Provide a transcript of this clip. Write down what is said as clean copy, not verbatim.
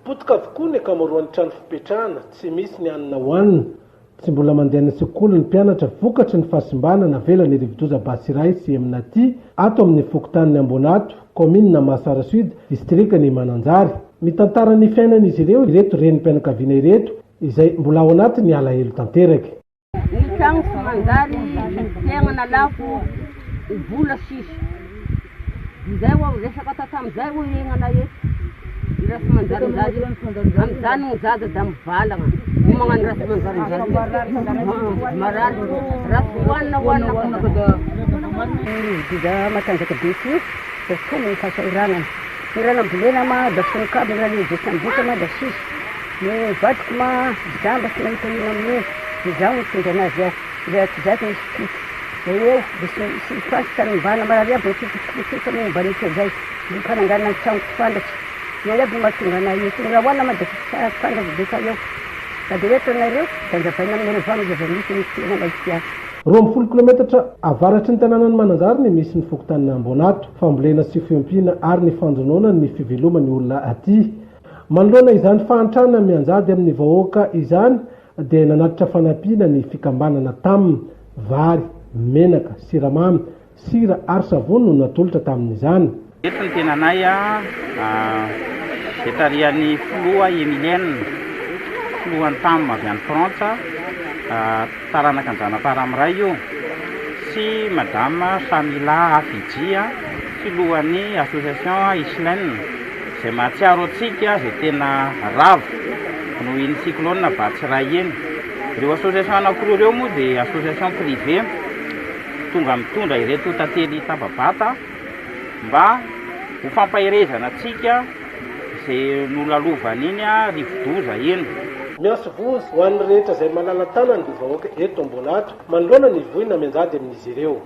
Potika avokoa ny akamaroan'ny trano fipetrahana, tsy misy ny hanina hohanina, tsy mbola mandeha ny sekoly ny mpianatra, vokatry ny fahasimbanana velany Rivodoza Basiray sy Eminaty ato amin'ny fokontany Ambonato, commune Masara Sud, distrikt'ny Mananjary. Mitantara ny fiainan'izy ireo ireto renim-pianakaviana ireto izay mbola ao anatiny alahelo tanteraka. Ny trano sy mandary fiainana lafo vola sisy. Izay ho resaka tatamizay ho ienana eto. Rasy manjarinjary amin'izany ny zaza da mivalagna. Ny magnano rasy manjarinjary marary rasy hoanina dia matanjaka be sy da somy ny fahasahiranana. Ny ranambolena ma da sonikaby ny ranadikandikana da sisy. Ny vadiko ma damba sy nahita ina amin'io. Izaho ny tondra anazy aho. Dia tsy zaka misy tiky. Da eo dia sy fasika ny mbana mararia bo tiky ny mbanitsy zay. Ny fananganana ny trano fandatsy. Ny aby mahatonga anahy eto. Ny rahoana ma da fandatsy beka eo. Da dia eto anareo da ndravaina amin'ny revana zay misy ny tenana itia. 20 kilometatra avaratry ny tanànan'ny Mananjary ny misy ny fokontany Ambonato, fambolena sy fiompiana ary ny fanjonona ny fivelomany olona aty. Manoloana izany fahantrana mianjady amin'ny vahoaka izany dia nanatitra fanampiana ny fikambanana taminy, vary, menaka, siramamy, sira ary savony no natolotra tamin'izany. Eto ny tenanay etarian'ny filoha Emilienne, filohan'ny taminy avy any Frantsa, taranaka anjana paramiray io, sy madame Samila Afidjia, filohan'ny association Islène, izay mahatsiaro antsika izay tena ravo noho iny cyclone Batsiray iny. Ireo association anankiroa ireo moa dia association privé tonga mitondra ireto tantely tababata mba ho fampahirezana antsika izay nolalovany iny Rivodoza iny. Miaso vozy ho an'ny rehetra izay malala tanany ny vahoaka eto Ambonato, manoloana ny voina mianjady amin'izy ireo.